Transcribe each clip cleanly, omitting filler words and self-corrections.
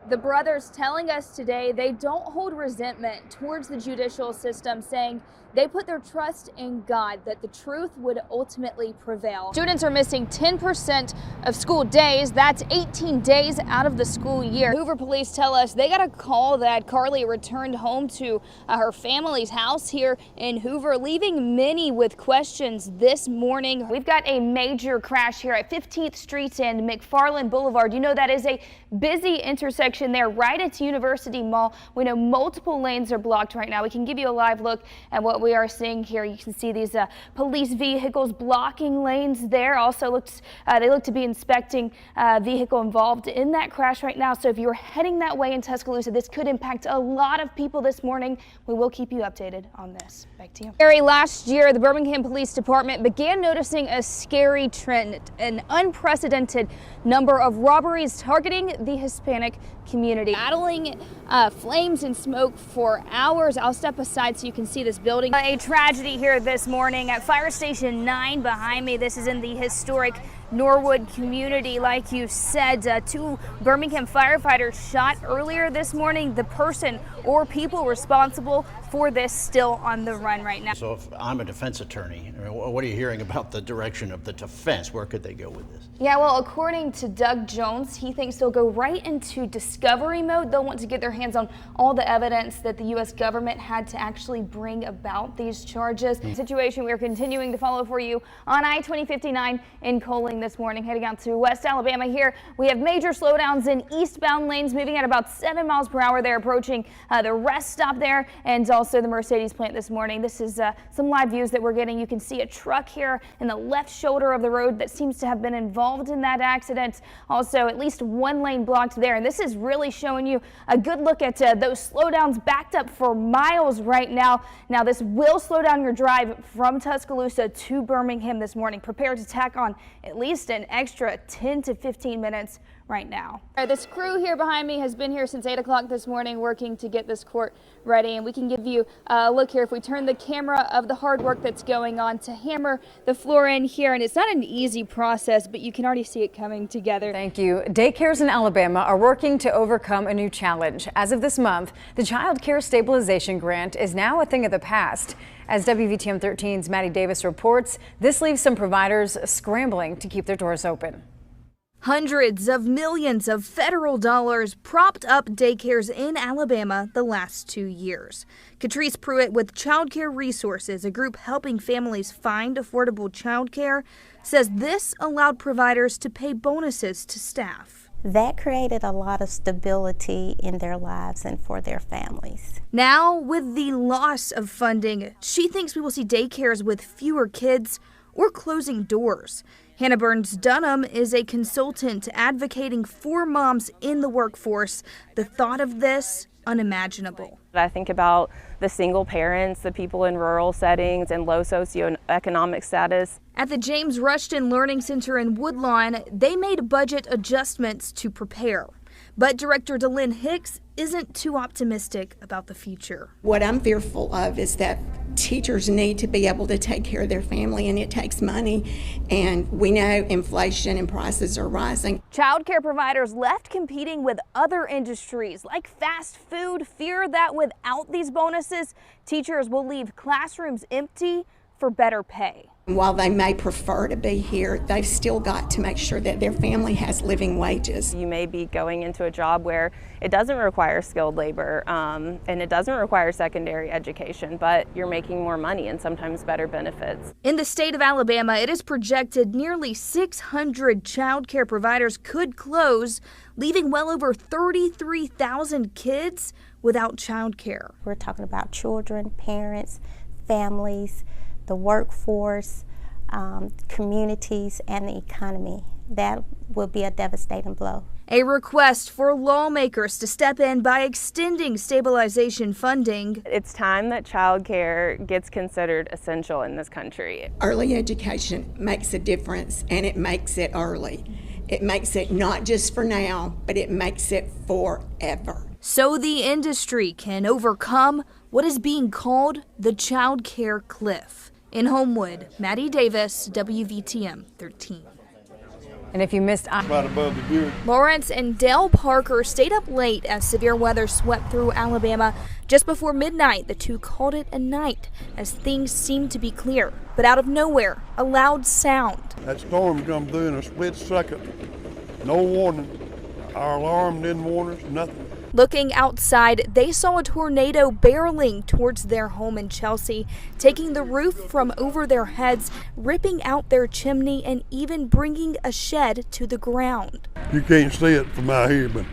The brothers telling us today they don't hold resentment towards the judicial system, saying they put their trust in God that the truth would ultimately prevail. Students are missing 10% of school days. That's 18 days out of the school year. Hoover police tell us they got a call that Carly returned home to her family's house here in Hoover, leaving many with questions this morning. We've got a major crash here at 15th Street and McFarland Boulevard. You know that is a busy intersection there right at University Mall. We know multiple lanes are blocked right now. We can give you a live look at what we are seeing here. You can see these police vehicles blocking lanes there. Also they look to be inspecting vehicle involved in that crash right now. So if you're heading that way in Tuscaloosa, this could impact a lot of people this morning. We will keep you updated on this. Back to you. Gary, last year, the Birmingham Police Department began noticing a scary trend, an unprecedented number of robberies targeting the Hispanic community, battling flames and smoke for hours. I'll step aside so you can see this building. A tragedy here this morning at Fire Station 9 behind me. This is in the historic Norwood community. Like you said, two Birmingham firefighters shot earlier this morning. The person or people responsible for this still on the run right now. So if I'm a defense attorney, what are you hearing about the direction of the defense? Where could they go with this? Yeah, well, according to Doug Jones, he thinks they'll go right into discovery mode. They'll want to get their hands on all the evidence that the U.S. government had to actually bring about these charges. Situation we are continuing to follow for you on I-2059 in Coaling this morning. Heading out to West Alabama here, we have major slowdowns in eastbound lanes moving at about 7 miles per hour. They're approaching the rest stop there and also the Mercedes plant this morning. This is some live views that we're getting. You can see a truck here in the left shoulder of the road that seems to have been involved in that accident. Also, at least one lane blocked there. And this is really showing you a good look at those slowdowns backed up for miles right now. Now, this will slow down your drive from Tuscaloosa to Birmingham this morning. Prepare to tack on at least an extra 10 to 15 minutes right now. This crew here behind me has been here since 8 o'clock this morning working to get this court ready, and we can give you a look here if we turn the camera of the hard work that's going on to hammer the floor in here. And it's not an easy process, but you can already see it coming together. Thank you. Daycares in Alabama are working to overcome a new challenge. As of this month, the Childcare Stabilization Grant is now a thing of the past. As WVTM 13's Mattie Davis reports, this leaves some providers scrambling to keep their doors open. Hundreds of millions of federal dollars propped up daycares in Alabama the last 2 years. Catrice Pruitt with Childcare Resources, a group helping families find affordable childcare, says this allowed providers to pay bonuses to staff. That created a lot of stability in their lives and for their families. Now, with the loss of funding, she thinks we will see daycares with fewer kids or closing doors. Hannah Burns Dunham is a consultant advocating for moms in the workforce. The thought of this, unimaginable. I think about the single parents, the people in rural settings and low socioeconomic status. At the James Rushton Learning Center in Woodlawn, they made budget adjustments to prepare. But Director DeLynn Hicks isn't too optimistic about the future. What I'm fearful of is that teachers need to be able to take care of their family, and it takes money, and we know inflation and prices are rising. Childcare providers left competing with other industries like fast food fear that without these bonuses, teachers will leave classrooms empty for better pay. While they may prefer to be here, they've still got to make sure that their family has living wages. You may be going into a job where it doesn't require skilled labor and it doesn't require secondary education, but you're making more money and sometimes better benefits. In the state of Alabama, it is projected nearly 600 child care providers could close, leaving well over 33,000 kids without child care. We're talking about children, parents, families, the workforce, communities, and the economy. That will be a devastating blow. A request for lawmakers to step in by extending stabilization funding. It's time that childcare gets considered essential in this country. Early education makes a difference, and it makes it early. It makes it not just for now, but it makes it forever. So the industry can overcome what is being called the child care cliff. In Homewood, Mattie Davis, WVTM 13. And if you missed right above the gear. Lawrence and Dale Parker stayed up late as severe weather swept through Alabama. Just before midnight, the two called it a night as things seemed to be clear. But out of nowhere, a loud sound. That storm come through in a split second. No warning. Our alarm didn't warn us, nothing. Looking outside, they saw a tornado barreling towards their home in Chelsea, taking the roof from over their heads, ripping out their chimney, and even bringing a shed to the ground. You can't see it from out here, but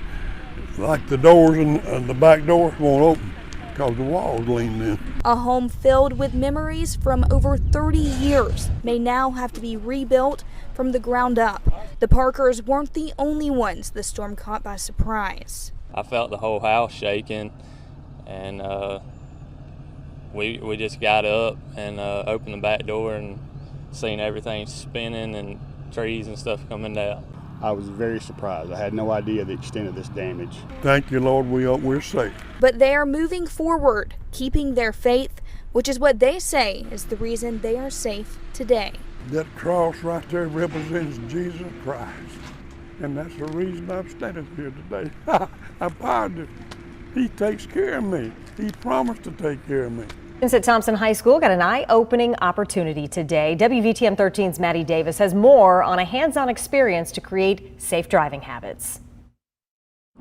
like the doors and the back door won't open because the walls leaned in. A home filled with memories from over 30 years may now have to be rebuilt from the ground up. The Parkers weren't the only ones the storm caught by surprise. I felt the whole house shaking, and we just got up and opened the back door and seen everything spinning and trees and stuff coming down. I was very surprised. I had no idea the extent of this damage. Thank you, Lord, we're safe. But they are moving forward, keeping their faith, which is what they say is the reason they are safe today. That cross right there represents Jesus Christ. And that's the reason I'm standing here today. I'm positive He takes care of me. He promised to take care of me. Students at Thompson High School got an eye-opening opportunity today. WVTM 13's Mattie Davis has more on a hands-on experience to create safe driving habits.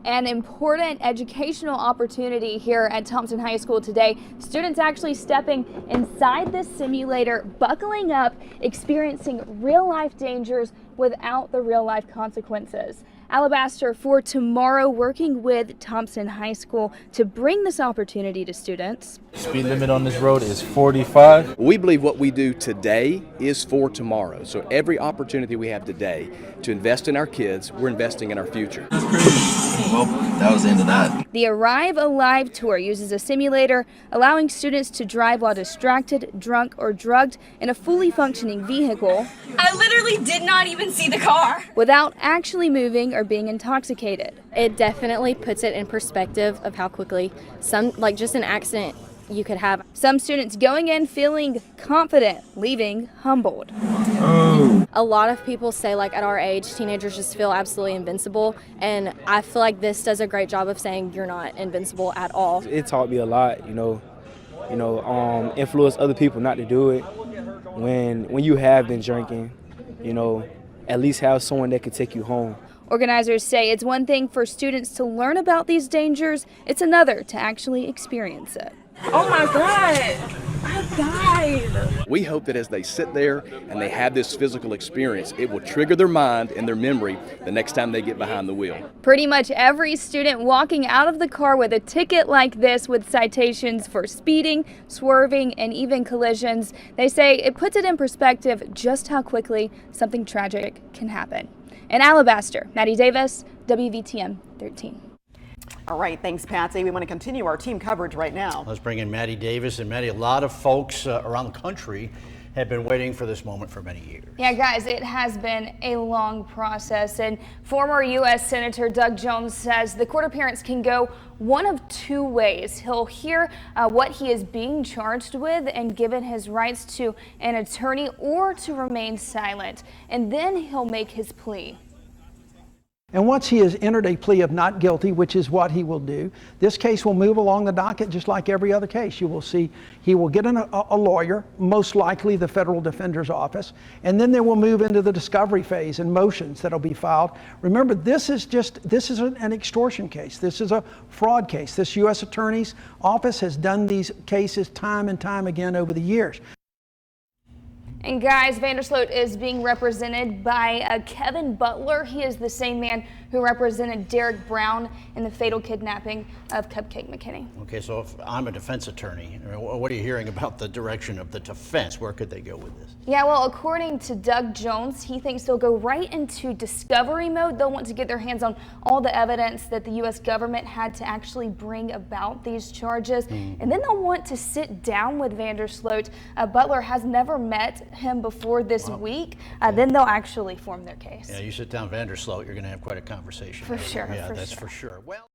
An important educational opportunity here at Thompson High School today. Students actually stepping inside this simulator, buckling up, experiencing real-life dangers without the real-life consequences. Alabaster for Tomorrow working with Thompson High School to bring this opportunity to students. Speed limit on this road is 45. We believe what we do today is for tomorrow. So every opportunity we have today to invest in our kids, we're investing in our future. That's crazy. Well, that was the end of that. The Arrive Alive tour uses a simulator, allowing students to drive while distracted, drunk, or drugged in a fully functioning vehicle. I literally did not even see the car. Without actually moving or being intoxicated. It definitely puts it in perspective of how quickly just an accident you could have. Some students going in feeling confident, leaving humbled. A lot of people say at our age, teenagers just feel absolutely invincible, and I feel like this does a great job of saying you're not invincible at all. It taught me a lot, influence other people not to do it. When you have been drinking, at least have someone that could take you home. Organizers say it's one thing for students to learn about these dangers, it's another to actually experience it. Oh my God, I died. We hope that as they sit there and they have this physical experience, it will trigger their mind and their memory the next time they get behind the wheel. Pretty much every student walking out of the car with a ticket like this with citations for speeding, swerving, and even collisions, they say it puts it in perspective just how quickly something tragic can happen. In Alabaster, Mattie Davis, WVTM 13. All right, thanks, Patsy. We want to continue our team coverage right now. Let's bring in Mattie Davis. And Mattie, a lot of folks around the country have been waiting for this moment for many years. Yeah, guys, it has been a long process. And former U.S. Senator Doug Jones says the court appearance can go one of two ways. He'll hear what he is being charged with and given his rights to an attorney, or to remain silent. And then he'll make his plea. And once he has entered a plea of not guilty, which is what he will do, this case will move along the docket just like every other case. You will see he will get a lawyer, most likely the federal defender's office, and then they will move into the discovery phase and motions that will be filed. Remember, this is an extortion case. This is a fraud case. This U.S. Attorney's Office has done these cases time and time again over the years. And guys, Vandersloot is being represented by Kevin Butler. He is the same man who represented Derek Brown in the fatal kidnapping of Cupcake McKinney. Okay, so if I'm a defense attorney, what are you hearing about the direction of the defense? Where could they go with this? Yeah, well, according to Doug Jones, he thinks they'll go right into discovery mode. They'll want to get their hands on all the evidence that the U.S. government had to actually bring about these charges. And then they'll want to sit down with Vandersloot. Butler has never met him before this week. Then they'll actually form their case. Yeah, you sit down Vandersloot, you're going to have quite a conversation. For sure. Yeah, for that's sure. for sure. Well.